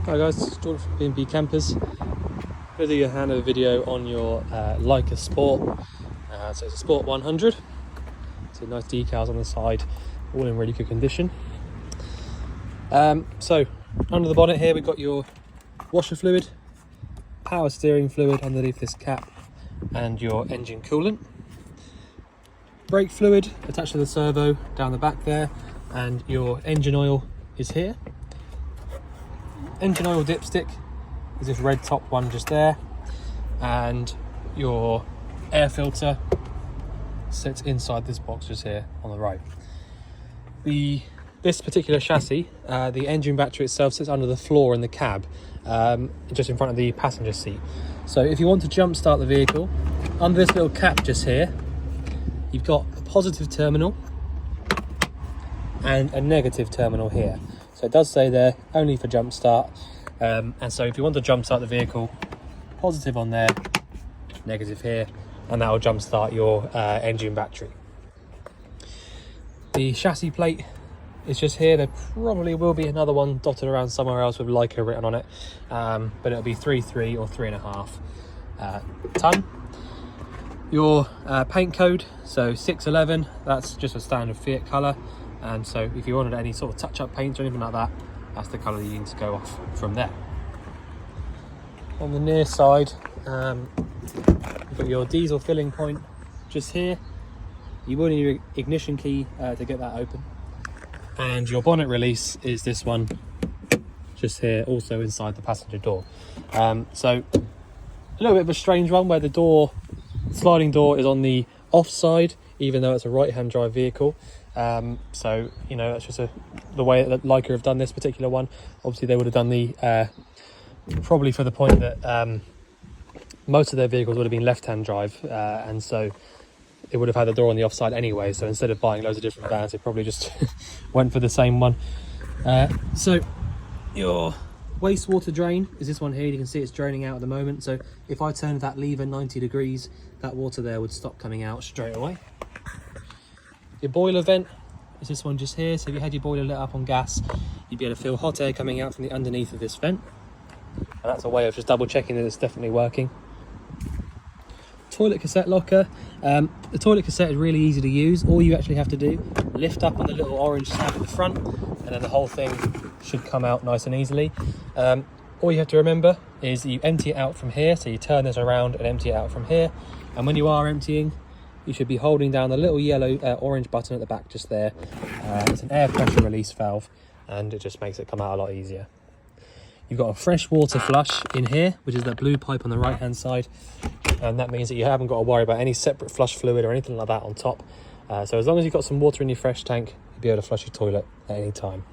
Hi guys, it's Jordan from B&B Campers. I'm going to do a handover video on your Laika Sport. So it's a Sport 100. So nice decals on the side, all in really good condition. So under the bonnet here we've got your washer fluid, power steering fluid underneath this cap, and your engine coolant. Brake fluid attached to the servo down the back there, and your engine oil is here. Engine oil dipstick is this red top one just there, and your air filter sits inside this box just here on the right. This particular chassis, the engine battery itself sits under the floor in the cab, just in front of the passenger seat. So if you want to jump start the vehicle, under this little cap just here, you've got a positive terminal and a negative terminal here. So it does say there, only for jump start. And so if you want to jump start the vehicle, positive on there, negative here, and that will jump start your engine battery. The chassis plate is just here. There probably will be another one dotted around somewhere else with Laika written on it, but it'll be 3.3 or 3.5 ton. Your paint code, so 611, that's just a standard Fiat colour. And so if you wanted any sort of touch-up paints or anything like that, that's the colour you need to go off from there. On the near side, you've got your diesel filling point just here. You will need your ignition key to get that open. And your bonnet release is this one just here, also inside the passenger door. So a little bit of a strange one where the sliding door is on the off side, even though it's a right-hand drive vehicle. So you know, that's just the way that Laika have done this particular one. Obviously they would have done the probably for the point that most of their vehicles would have been left-hand drive, and so it would have had the door on the offside anyway. So instead of buying loads of different vans, they probably just went for the same one. So your wastewater drain is this one here. You can see it's draining out at the moment, so if I turned that lever 90 degrees, that water there would stop coming out straight away. Your boiler vent is this one just here. So if you had your boiler lit up on gas, you'd be able to feel hot air coming out from the underneath of this vent. And that's a way of just double checking that it's definitely working. Toilet cassette locker. The toilet cassette is really easy to use. All you actually have to do, lift up on the little orange tab at the front, and then the whole thing should come out nice and easily. All you have to remember is you empty it out from here. So you turn this around and empty it out from here. And when you are emptying, you should be holding down the little yellow orange button at the back just there. It's an air pressure release valve, and it just makes it come out a lot easier. You've got a fresh water flush in here, which is that blue pipe on the right hand side, and that means that you haven't got to worry about any separate flush fluid or anything like that on top. So as long as you've got some water in your fresh tank, you'll be able to flush your toilet at any time.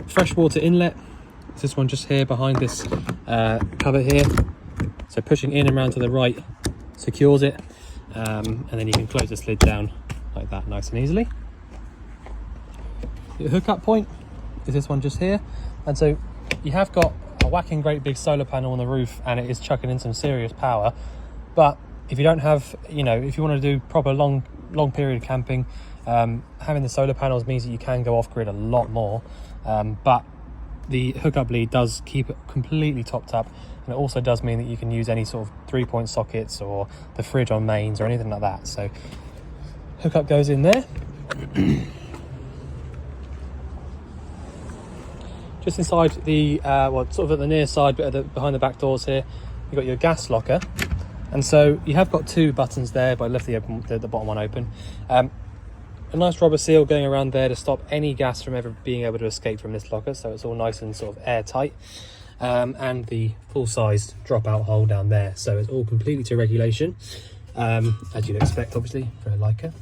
Fresh water inlet is this one just here behind this cover here. So pushing in and around to the right secures it, and then you can close the lid down like that nice and easily. Your hookup point is this one just here, and so you have got a whacking great big solar panel on the roof, and it is chucking in some serious power. But if you don't have, if you want to do proper long period camping, having the solar panels means that you can go off grid a lot more, but the hookup lead does keep it completely topped up. And it also does mean that you can use any sort of 3-point sockets or the fridge on mains or anything like that. So hookup goes in there. Just inside the, sort of at the near side, but behind the back doors here, you've got your gas locker. And so you have got two buttons there, but I left the bottom one open. A nice rubber seal going around there to stop any gas from ever being able to escape from this locker. So it's all nice and sort of airtight. And the full-sized drop-out hole down there, so it's all completely to regulation, as you'd expect obviously for a Laika.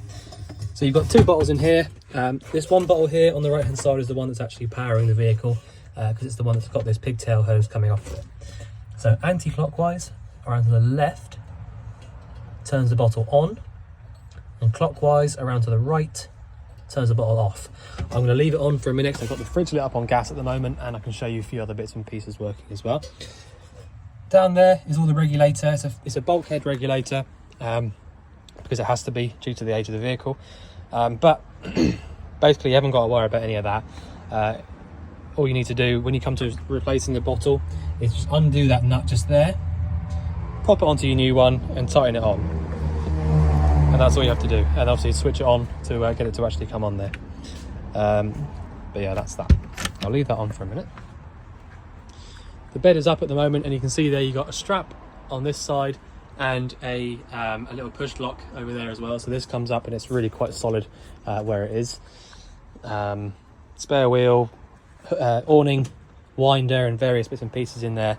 So you've got two bottles in here. This one bottle here on the right hand side is the one that's actually powering the vehicle, because it's the one that's got this pigtail hose coming off of it. So anti-clockwise around to the left turns the bottle on, and clockwise around to the right turns the bottle off. I'm going to leave it on for a minute because I've got the fridge lit up on gas at the moment, and I can show you a few other bits and pieces working as well. Down there is all the regulator. It's a bulkhead regulator, because it has to be due to the age of the vehicle. But basically you haven't got to worry about any of that. all you need to do when you come to replacing the bottle is just undo that nut just there, pop it onto your new one and tighten it on, and that's all you have to do. And obviously switch it on to get it to actually come on there. But yeah, that's that. I'll leave that on for a minute. The bed is up at the moment, and you can see there you got a strap on this side and a little push lock over there as well. So this comes up and it's really quite solid where it is. Spare wheel, awning, winder, and various bits and pieces in there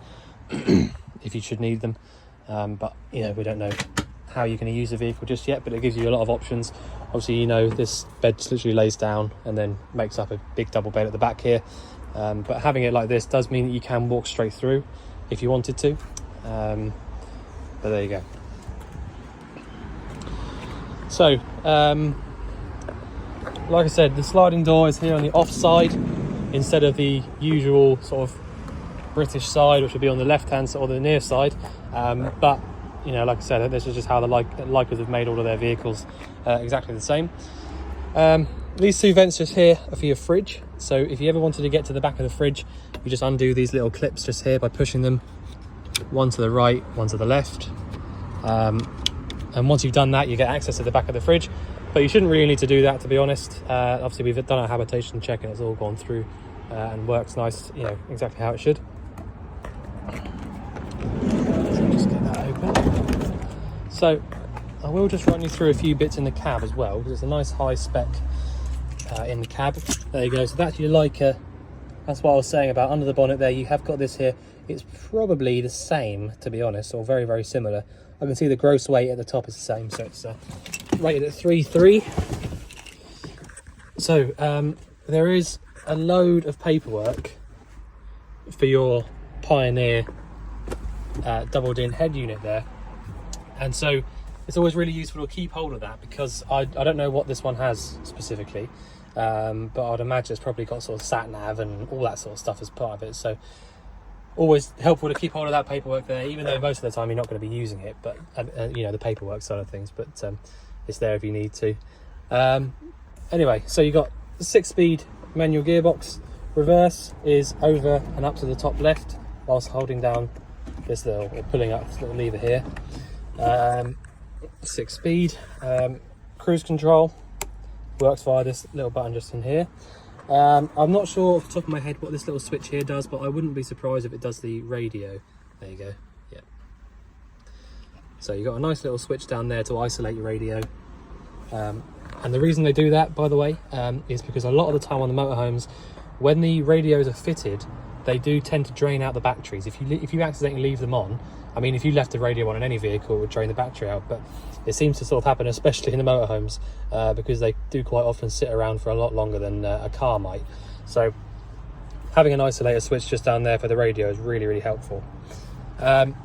if you should need them. But you know, we don't know how you're going to use the vehicle just yet, but it gives you a lot of options. Obviously, you know, this bed just literally lays down and then makes up a big double bed at the back here. But having it like this does mean that you can walk straight through if you wanted to. But there you go. So, like I said, the sliding door is here on the off side instead of the usual sort of British side, which would be on the left hand side or the near side. But you know, like I said, this is just how the Laikas have made all of their vehicles exactly the same. These two vents just here are for your fridge. So if you ever wanted to get to the back of the fridge, you just undo these little clips just here by pushing them, one to the right, one to the left. And once you've done that, you get access to the back of the fridge. But you shouldn't really need to do that, to be honst. Obviously, we've done our habitation check and it's all gone through and works nice, you know, exactly how it should. So just get that open. So I will just run you through a few bits in the cab as well, because it's a nice high spec in the cab. There you go. So that's your Laika. That's what I was saying about under the bonnet there. You have got this here. It's probably the same, to be honest, or very, very similar. I can see the gross weight at the top is the same, so it's rated at 3.3. So there is a load of paperwork for your Pioneer doubled in head unit there, and so it's always really useful to keep hold of that, because I don't know what this one has specifically, but I'd imagine it's probably got sort of sat nav and all that sort of stuff as part of it. So always helpful to keep hold of that paperwork there, even though most of the time you're not going to be using it, but you know, the paperwork side of things, but it's there if you need to. Anyway, so you got the 6-speed manual gearbox. Reverse is over and up to the top left whilst holding down this little, or pulling up this little lever here. 6-speed. Cruise control works via this little button just in here. I'm not sure off the top of my head what this little switch here does, but I wouldn't be surprised if it does the radio. There you go. Yeah. So you've got a nice little switch down there to isolate your radio. And the reason they do that, by the way, is because a lot of the time on the motorhomes, when the radios are fitted, they do tend to drain out the batteries. If you accidentally leave them on, I mean, if you left the radio on in any vehicle, it would drain the battery out, but it seems to sort of happen, especially in the motorhomes, because they do quite often sit around for a lot longer than a car might. So having an isolator switch just down there for the radio is really, really helpful. The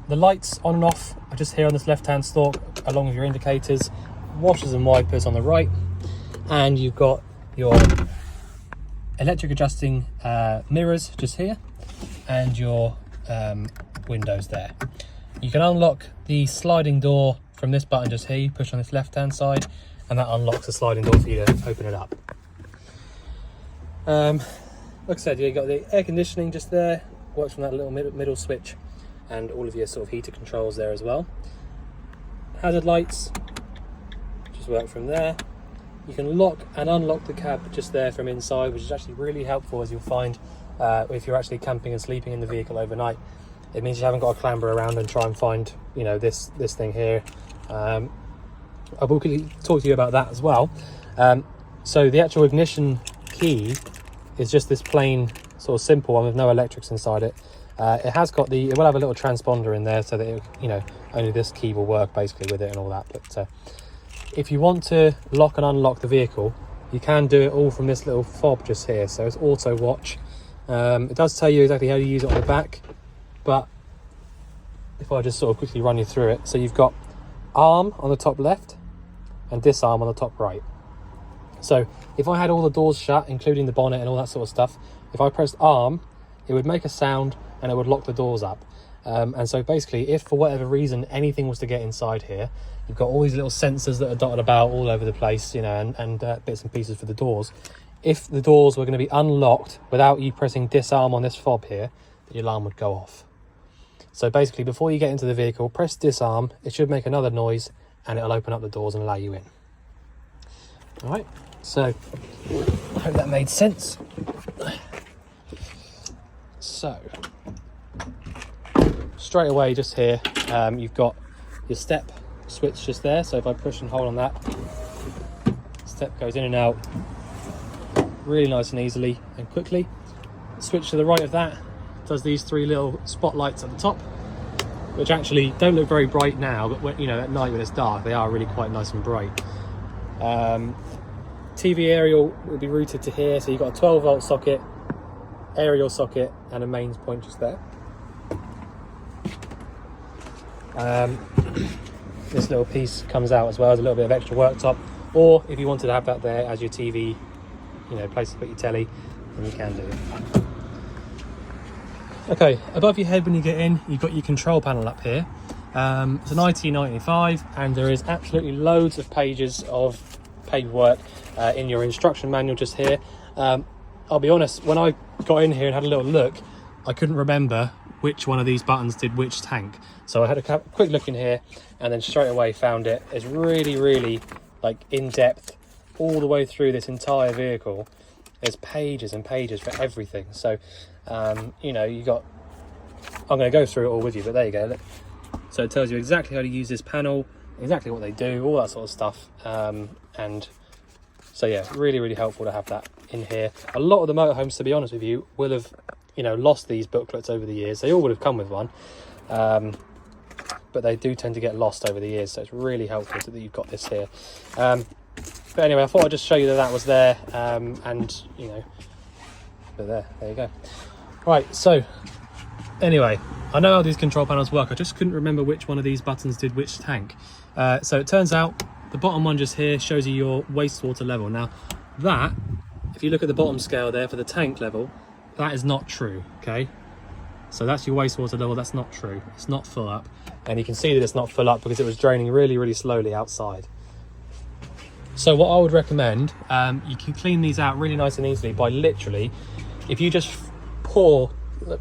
lights on and off are just here on this left-hand stalk, along with your indicators, washers and wipers on the right, and you've got your electric adjusting mirrors just here, and your windows there. You can unlock the sliding door from this button just here. You push on this left hand side and that unlocks the sliding door for you to open it up. Like I said, you've got the air conditioning just there, works from that little middle switch, and all of your sort of heater controls there as well. Hazard lights just work from there. You can lock and unlock the cab just there from inside, which is actually really helpful, as you'll find if you're actually camping and sleeping in the vehicle overnight. It means you haven't got to clamber around and try and find, you know, this thing here. I will quickly talk to you about that as well. So the actual ignition key is just this plain sort of simple one with no electrics inside it. It will have a little transponder in there so that it, you know, only this key will work basically with it and all that. But if you want to lock and unlock the vehicle, you can do it all from this little fob just here. So it's auto watch. It does tell you exactly how to use it on the back, but if I just sort of quickly run you through it. So you've got arm on the top left and disarm on the top right. So if I had all the doors shut, including the bonnet and all that sort of stuff, if I pressed arm, it would make a sound and it would lock the doors up. And so basically, if for whatever reason anything was to get inside here, you've got all these little sensors that are dotted about all over the place, you know, and bits and pieces for the doors. if the doors were going to be unlocked without you pressing disarm on this fob here, the alarm would go off. So basically, before you get into the vehicle, press disarm. It should make another noise and it'll open up the doors and allow you in. All right, so I hope that made sense. So straight away, just here, you've got your step switch just there. So if I push and hold on that, step goes in and out really nice and easily and quickly. Switch to the right of that does these 3 little spotlights at the top, which actually don't look very bright now, but when, you know, at night when it's dark, they are really quite nice and bright. TV aerial will be routed to here, so you've got a 12-volt socket, aerial socket, and a mains point just there. This little piece comes out as well as a little bit of extra worktop, or if you wanted to have that there as your TV, you know, place to put your telly, then you can do it. Okay, above your head when you get in, you've got your control panel up here. It's an IT95, and there is absolutely loads of pages of paperwork in your instruction manual just here. I'll be honest, when I got in here and had a little look, I couldn't remember which one of these buttons did which tank. So I had a quick look in here and then straight away found it. It's really, really like in depth all the way through this entire vehicle. There's pages and pages for everything. So, you know, you got, I'm going to go through it all with you, but there you go. Look. So it tells you exactly how to use this panel, exactly what they do, all that sort of stuff. And so, yeah, really, really helpful to have that in here. A lot of the motorhomes, to be honest with you, will have, you know, lost these booklets over the years. They all would have come with one. But they do tend to get lost over the years. So it's really helpful that you've got this here. But anyway, I thought I'd just show you that that was there, and, you know, but there you go. Right, so, anyway, I know how these control panels work. I just couldn't remember which one of these buttons did which tank. So it turns out the bottom one just here shows you your wastewater level. Now, that, if you look at the bottom scale there for the tank level, that is not true, okay? So that's your wastewater level, that's not true. It's not full up. And you can see that it's not full up because it was draining really, really slowly outside. So what I would recommend, you can clean these out really nice and easily by literally, if you just pour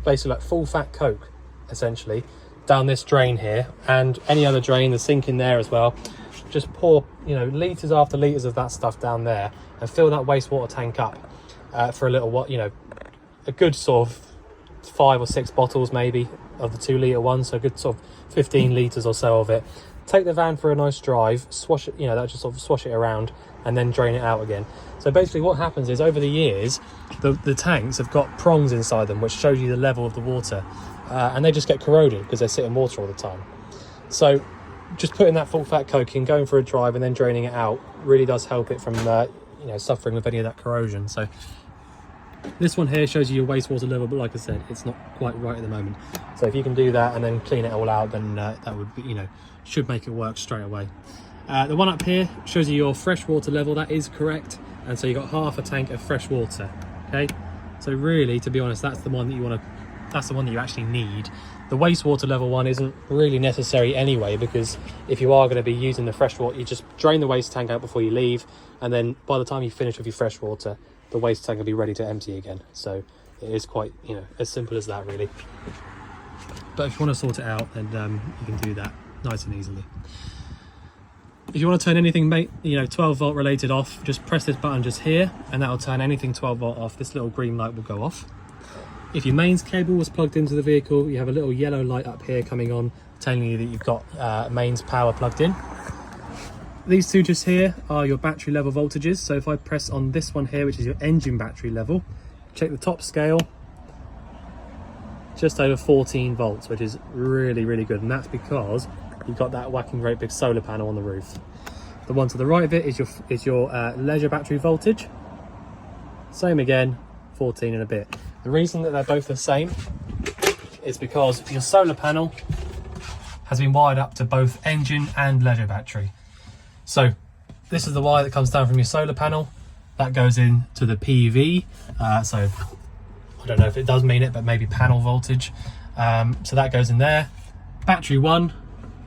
basically like full fat Coke, essentially, down this drain here, and any other drain, the sink in there as well, just pour, you know, litres after litres of that stuff down there and fill that wastewater tank up for a little, what, you know, a good sort of 5 or 6 bottles maybe of the 2 litre one, so a good sort of 15 litres or so of it. Take the van for a nice drive, swash it, you know, that just sort of swash it around and then drain it out again. So basically what happens is over the years, the tanks have got prongs inside them which shows you the level of the water, and they just get corroded because they sit in water all the time. So just putting that full fat Coke in, going for a drive and then draining it out really does help it from, you know, suffering with any of that corrosion. So this one here shows you your wastewater level, but like I said, it's not quite right at the moment. So if you can do that and then clean it all out, then that would be, you know, should make it work straight away. The one up here shows you your fresh water level. That is correct, and so you've got half a tank of fresh water. Okay, so really, to be honest, that's the one that you want to, that's the one that you actually need. The wastewater level one isn't really necessary anyway, because if you are going to be using the fresh water, you just drain the waste tank out before you leave, and then by the time you finish with your fresh water, the waste tank will be ready to empty again. So it is quite, you know, as simple as that really. But if you want to sort it out, then you can do that nice and easily. If you want to turn anything, you know, 12 volt related off, just press this button just here, and that will turn anything 12 volt off. This little green light will go off. If your mains cable was plugged into the vehicle, you have a little yellow light up here coming on, telling you that you've got mains power plugged in. These two just here are your battery level voltages. So if I press on this one here, which is your engine battery level, check the top scale, just over 14 volts, which is really, really good. And that's because you've got that whacking great big solar panel on the roof. The one to the right of it is your leisure battery voltage. Same again, 14 and a bit. The reason that they're both the same is because your solar panel has been wired up to both engine and leisure battery. So this is the wire that comes down from your solar panel. That goes into the PV. So I don't know if it does mean it, but maybe panel voltage. So that goes in there. Battery 1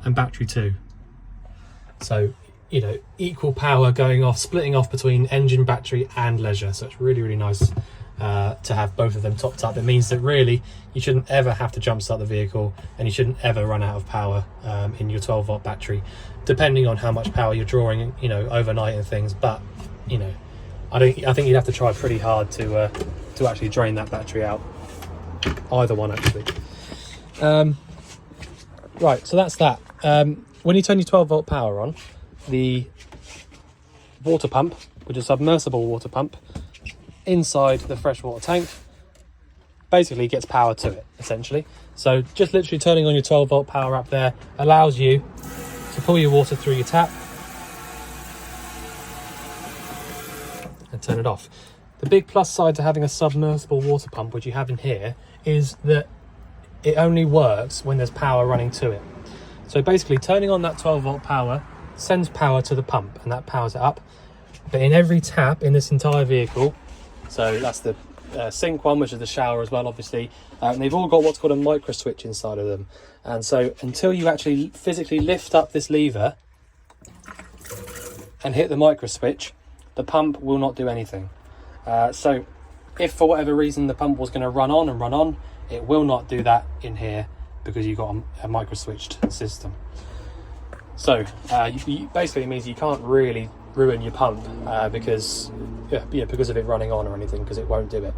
and battery 2. So, you know, equal power going off, splitting off between engine, battery and leisure. So it's really, really nice to have both of them topped up. It means that really you shouldn't ever have to jump start the vehicle, and you shouldn't ever run out of power in your 12-volt battery, depending on how much power you're drawing, you know, overnight and things. But you know, I think you'd have to try pretty hard to actually drain that battery out. Either one, actually. Right, so that's that. When you turn your 12-volt power on, the water pump, which is a submersible water pump, inside the freshwater tank, basically gets power to it, essentially. So just literally turning on your 12-volt power up there allows you to pull your water through your tap and turn it off. The big plus side to having a submersible water pump, which you have in here, is that it only works when there's power running to it. So basically turning on that 12-volt power sends power to the pump, and that powers it up. But in every tap in this entire vehicle, so that's the sink one, which is the shower as well, obviously, they've all got what's called a micro switch inside of them. And so until you actually physically lift up this lever and hit the micro switch, the pump will not do anything. So if for whatever reason the pump was going to run on, it will not do that in here because you've got a micro switched system. So basically it means you can't really ruin your pump because of it running on or anything, because it won't do it.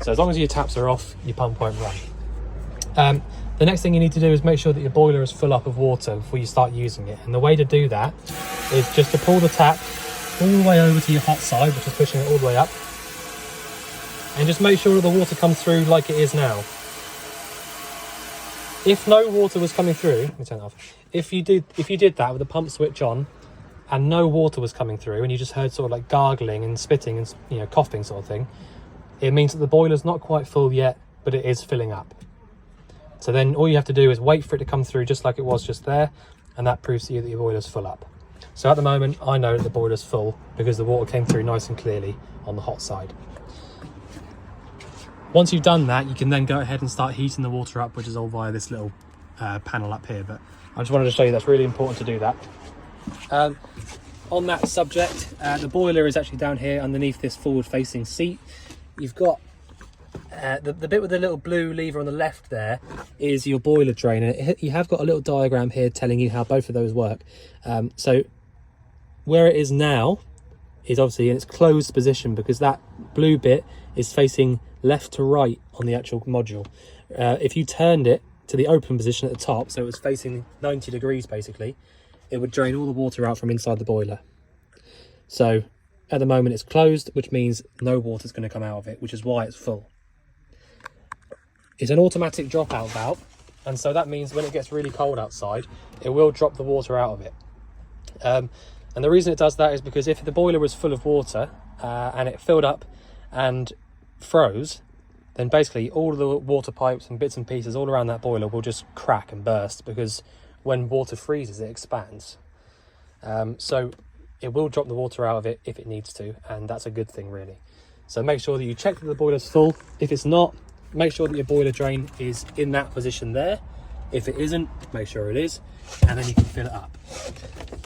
So as long as your taps are off, your pump won't run. The next thing you need to do is make sure that your boiler is full up of water before you start using it. And the way to do that is just to pull the tap all the way over to your hot side, which is pushing it all the way up, and just make sure that the water comes through like it is now. If no water was coming through, let me turn it off. If you did that with the pump switch on and no water was coming through, and you just heard sort of like gargling and spitting and, you know, coughing sort of thing, it means that the boiler's not quite full yet, but it is filling up. So then all you have to do is wait for it to come through just like it was just there, and that proves to you that your boiler's full up. So at the moment, I know that the boiler's full because the water came through nice and clearly on the hot side. Once you've done that, you can then go ahead and start heating the water up, which is all via this little panel up here. But I just wanted to show you that's really important to do that. On that subject, the boiler is actually down here underneath this forward-facing seat. You've got the bit with the little blue lever on the left there is your boiler drain, and you have got a little diagram here telling you how both of those work. So where it is now is obviously in its closed position because that blue bit is facing left to right on the actual module. If you turned it to the open position at the top, so it was facing 90 degrees basically, it would drain all the water out from inside the boiler. So at the moment it's closed, which means no water is going to come out of it, which is why it's full. It's an automatic dropout valve, and so that means when it gets really cold outside, it will drop the water out of it. And the reason it does that is because if the boiler was full of water and it filled up and froze, then basically all of the water pipes and bits and pieces all around that boiler will just crack and burst, because when water freezes it expands. So it will drop the water out of it if it needs to, and that's a good thing really. So make sure that you check that the boiler's full. If it's not, make sure that your boiler drain is in that position there. If it isn't, make sure it is, and then you can fill it up.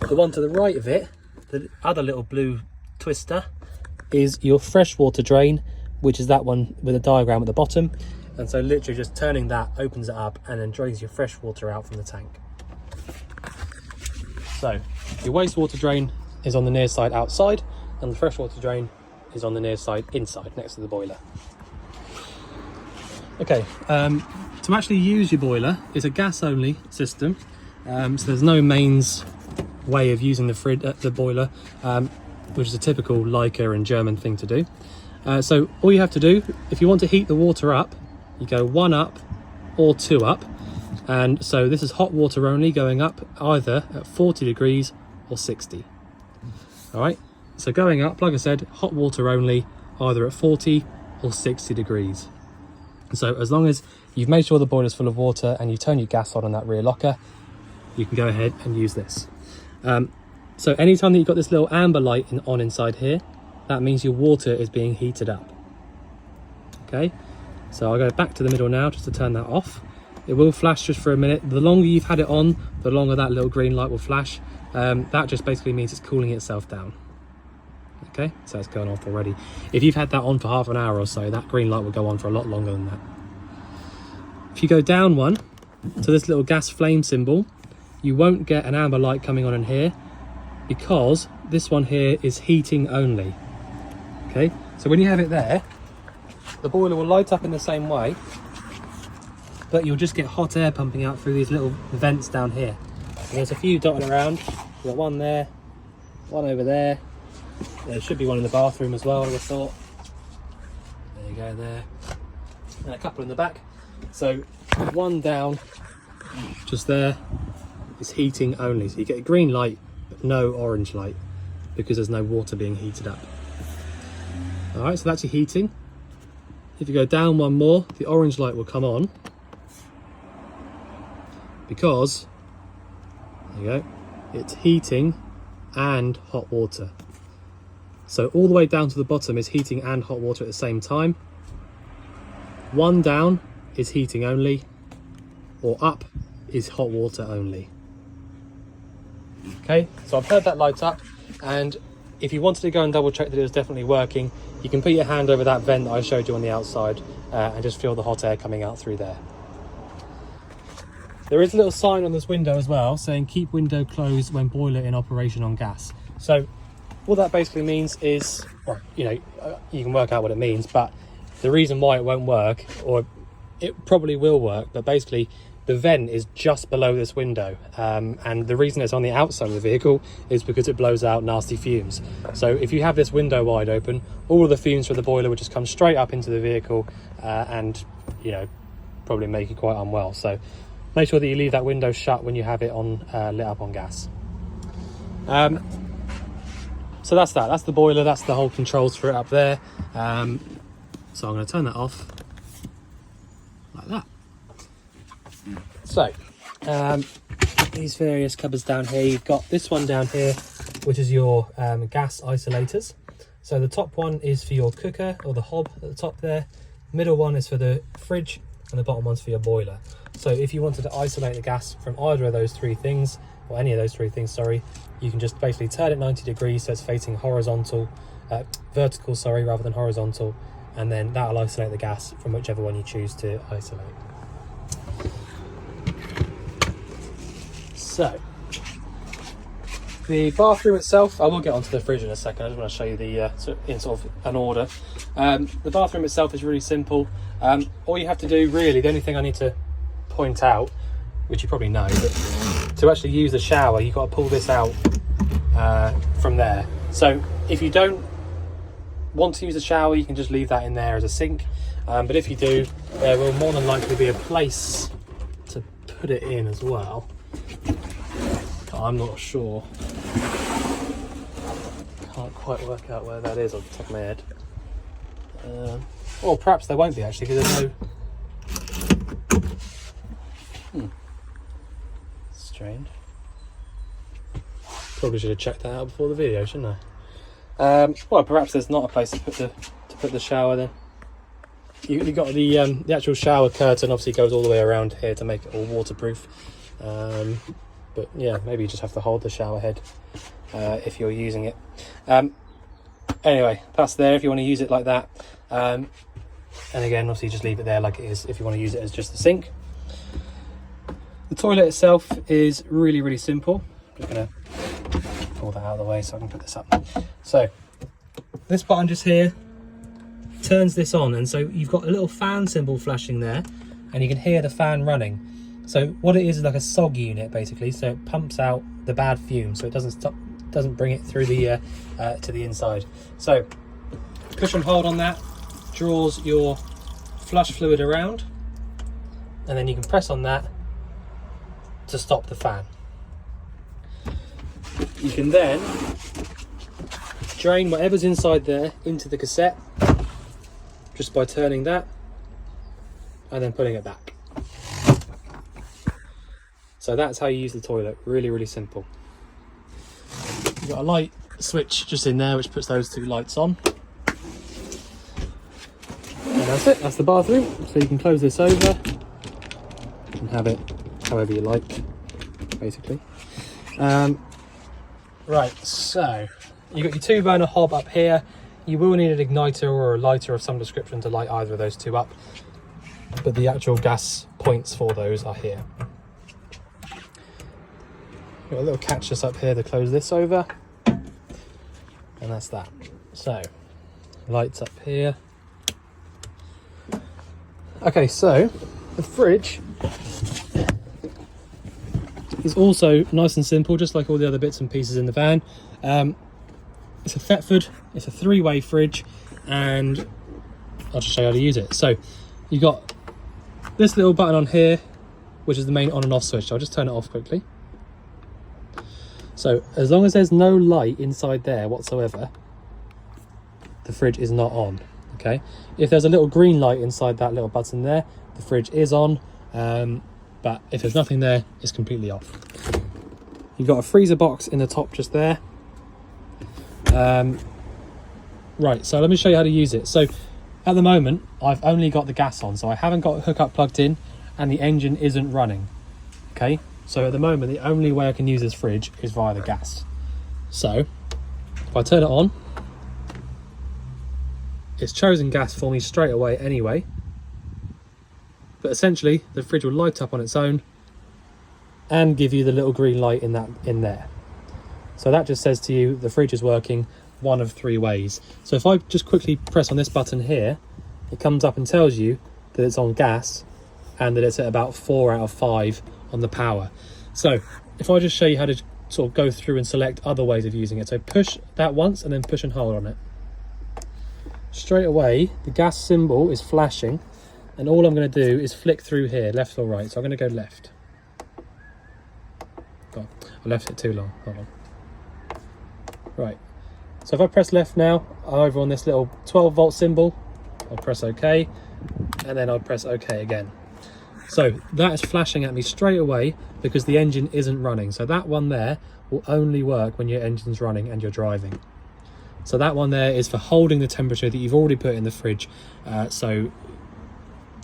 The one to the right of it, the other little blue twister, is your freshwater drain, which is that one with a diagram at the bottom. And so literally just turning that opens it up and then drains your fresh water out from the tank. So your wastewater drain is on the near side outside, and the freshwater drain is on the near side inside next to the boiler. Okay, to actually use your boiler, it's a gas only system, so there's no mains way of using the boiler, which is a typical Laika and German thing to do. So all you have to do, if you want to heat the water up, you go 1 up or 2 up. And so this is hot water only, going up either at 40 degrees or 60. All right, so going up, like I said, hot water only, either at 40 or 60 degrees. So as long as you've made sure the boiler's full of water and you turn your gas on that rear locker, you can go ahead and use this. So anytime that you've got this little amber light on inside here, that means your water is being heated up. Okay, so I'll go back to the middle now just to turn that off. It will flash just for a minute. The longer you've had it on, the longer that little green light will flash. that just basically means it's cooling itself down. Okay, so it's going off already. If you've had that on for half an hour or so, that green light will go on for a lot longer than that. If you go down one to this little gas flame symbol, you won't get an amber light coming on in here, because this one here is heating only. Okay, so when you have it there, the boiler will light up in the same way, but you'll just get hot air pumping out through these little vents down here. And there's a few dotted around. You've got one there, one over there. There should be one in the bathroom as well, I would have thought. There you go, there. And a couple in the back. So one down, just there, is heating only. So you get a green light, but no orange light, because there's no water being heated up. All right, so that's your heating. If you go down one more, the orange light will come on, because, there you go, it's heating and hot water. So all the way down to the bottom is heating and hot water at the same time. One down is heating only, or up is hot water only. Okay, so I've heard that light up, and if you wanted to go and double check that it was definitely working, you can put your hand over that vent that I showed you on the outside and just feel the hot air coming out through there. There is a little sign on this window as well saying keep window closed when boiler in operation on gas. So what that basically means is, well, you know, you can work out what it means, but the reason why it won't work, or it probably will work, but basically the vent is just below this window, and the reason it's on the outside of the vehicle is because it blows out nasty fumes. So if you have this window wide open, all of the fumes from the boiler would just come straight up into the vehicle and, you know, probably make you quite unwell. So make sure that you leave that window shut when you have it on lit up on gas. So that's that. That's the boiler. That's the whole controls for it up there. So I'm going to turn that off like that. So these various cupboards down here, you've got this one down here, which is your gas isolators. So the top one is for your cooker, or the hob at the top there. Middle one is for the fridge, and the bottom one's for your boiler. So if you wanted to isolate the gas from either of those three things, or any of those three things, sorry, you can just basically turn it 90 degrees so it's facing vertical, sorry, rather than horizontal, and then that'll isolate the gas from whichever one you choose to isolate. So the bathroom itself, I will get onto the fridge in a second. I just want to show you the in sort of an order. The bathroom itself is really simple. All you have to do, really, the only thing I need to point out, which you probably know, but to actually use the shower, you've got to pull this out from there. So if you don't want to use the shower, you can just leave that in there as a sink. But if you do, there will more than likely be a place to put it in as well. I'm not sure. Can't quite work out where that is off the top of my head. Or perhaps there won't be, actually, because there's no... Strange. Probably should have checked that out before the video, shouldn't I? Well, perhaps there's not a place to put the shower then. You got the actual shower curtain obviously goes all the way around here to make it all waterproof. But yeah, maybe you just have to hold the shower head if you're using it. Anyway, that's there if you want to use it like that. And again, obviously just leave it there like it is if you want to use it as just a sink. The toilet itself is really, really simple. I'm just going to pull that out of the way so I can put this up. So this button just here turns this on, and so you've got a little fan symbol flashing there, and you can hear the fan running. So what it is like a SOG unit basically, so it pumps out the bad fumes, so it doesn't bring it through the to the inside. So push and hold on that, draws your flush fluid around, and then you can press on that to stop the fan. You can then drain whatever's inside there into the cassette just by turning that and then putting it back. So that's how you use the toilet. Really, really simple. You've got a light switch just in there which puts those two lights on. And that's it, that's the bathroom. So you can close this over and have it however you like, basically. Right, so you've got your 2-burner hob up here. You will need an igniter or a lighter of some description to light either of those two up, but the actual gas points for those are here. Got a little catch just up here to close this over, and that's that. So, lights up here. Okay, so the fridge is also nice and simple, just like all the other bits and pieces in the van. It's a Thetford, it's a 3-way fridge, and I'll just show you how to use it. So you've got this little button on here, which is the main on and off switch. I'll just turn it off quickly. So as long as there's no light inside there whatsoever, the fridge is not on, okay? If there's a little green light inside that little button there, the fridge is on, but if there's nothing there, it's completely off. You've got a freezer box in the top just there. Right, so let me show you how to use it. So at the moment, I've only got the gas on, so I haven't got a hookup plugged in, and the engine isn't running, okay? So at the moment, the only way I can use this fridge is via the gas. So if I turn it on, it's chosen gas for me straight away anyway, but essentially the fridge will light up on its own and give you the little green light in there. So that just says to you the fridge is working one of 3 ways. So if I just quickly press on this button here, it comes up and tells you that it's on gas and that it's at about 4 out of 5 on the power. So if I just show you how to sort of go through and select other ways of using it. So push that once and then push and hold on it. Straight away, the gas symbol is flashing, and all I'm going to do is flick through here, left or right. So I'm going to go left. Oh, I left it too long, hold on. Right, so if I press left now, I'm over on this little 12-volt symbol. I'll press OK, and then I'll press OK again. So that is flashing at me straight away because the engine isn't running. So that one there will only work when your engine's running and you're driving. So that one there is for holding the temperature that you've already put in the fridge. So,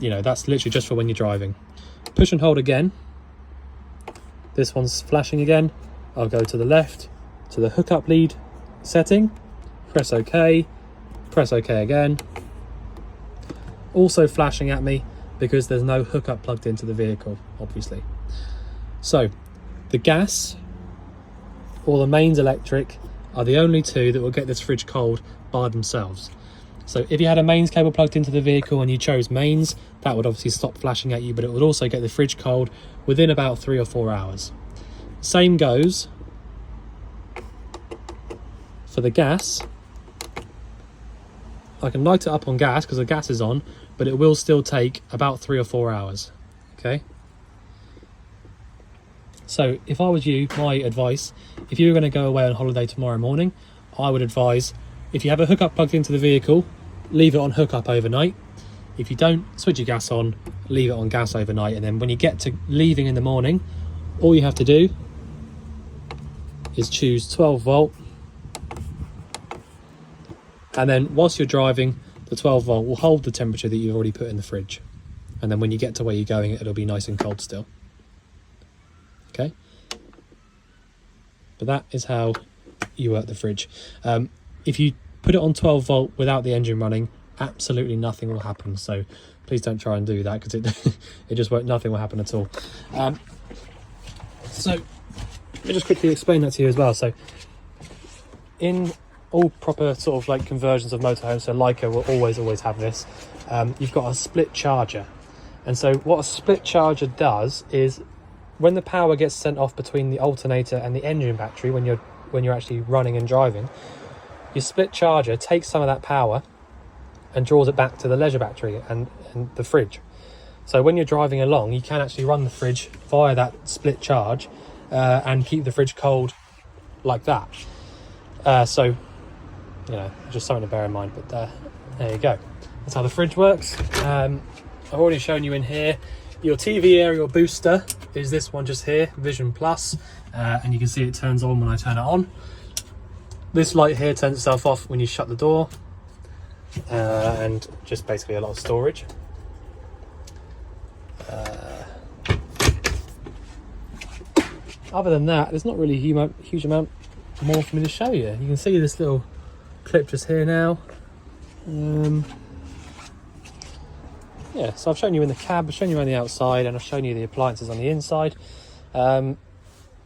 you know, that's literally just for when you're driving. Push and hold again. This one's flashing again. I'll go to the left, to the hookup lead setting, press OK, press OK again. Also flashing at me because there's no hookup plugged into the vehicle, obviously. So the gas or the mains electric are the only two that will get this fridge cold by themselves. So if you had a mains cable plugged into the vehicle and you chose mains, that would obviously stop flashing at you, but it would also get the fridge cold within about 3 or 4 hours. Same goes for the gas. I can light it up on gas because the gas is on, but it will still take about 3 or 4 hours, okay? So if I was you, my advice, if you were going to go away on holiday tomorrow morning, I would advise, if you have a hookup plugged into the vehicle, leave it on hookup overnight. If you don't, switch your gas on, leave it on gas overnight, and then when you get to leaving in the morning, all you have to do is choose 12 volt, and then whilst you're driving, the 12 volt will hold the temperature that you've already put in the fridge, and then when you get to where you're going, it'll be nice and cold still. Okay, but that is how you work the fridge. If you put it on 12 volt without the engine running, absolutely nothing will happen. So please don't try and do that because it just won't. Nothing will happen at all. So let me just quickly explain that to you as well. So in all proper sort of like conversions of motorhomes, so Laika will always have this. You've got a split charger, and so what a split charger does is, when the power gets sent off between the alternator and the engine battery, when you're actually running and driving, your split charger takes some of that power and draws it back to the leisure battery and the fridge. So when you're driving along, you can actually run the fridge via that split charge and keep the fridge cold like that. So, you know, just something to bear in mind, but there you go. That's how the fridge works. I've already shown you in here. Your TV aerial booster is this one just here, Vision Plus, and you can see it turns on when I turn it on. This light here turns itself off when you shut the door, and just basically a lot of storage. Other than that, there's not really a huge amount more for me to show you. You can see this little clip just here now. Yeah, so I've shown you in the cab, I've shown you on the outside, and I've shown you the appliances on the inside.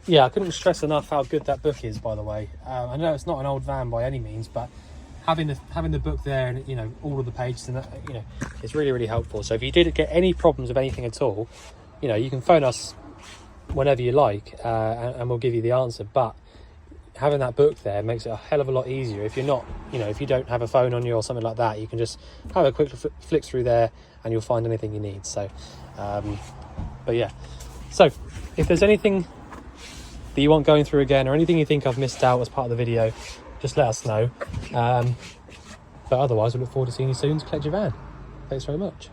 Yeah, I couldn't stress enough how good that book is, by the way. I know it's not an old van by any means, but having the book there and, you know, all of the pages and that, you know, it's really, really helpful. So if you did get any problems with anything at all, you know, you can phone us whenever you like, and we'll give you the answer. But having that book there makes it a hell of a lot easier. If you're not, you know, if you don't have a phone on you or something like that, you can just have a quick flick through there and you'll find anything you need. So but yeah, so if there's anything that you want going through again, or anything you think I've missed out as part of the video, just let us know. But otherwise, we look forward to seeing you soon to collect your van. Thanks very much.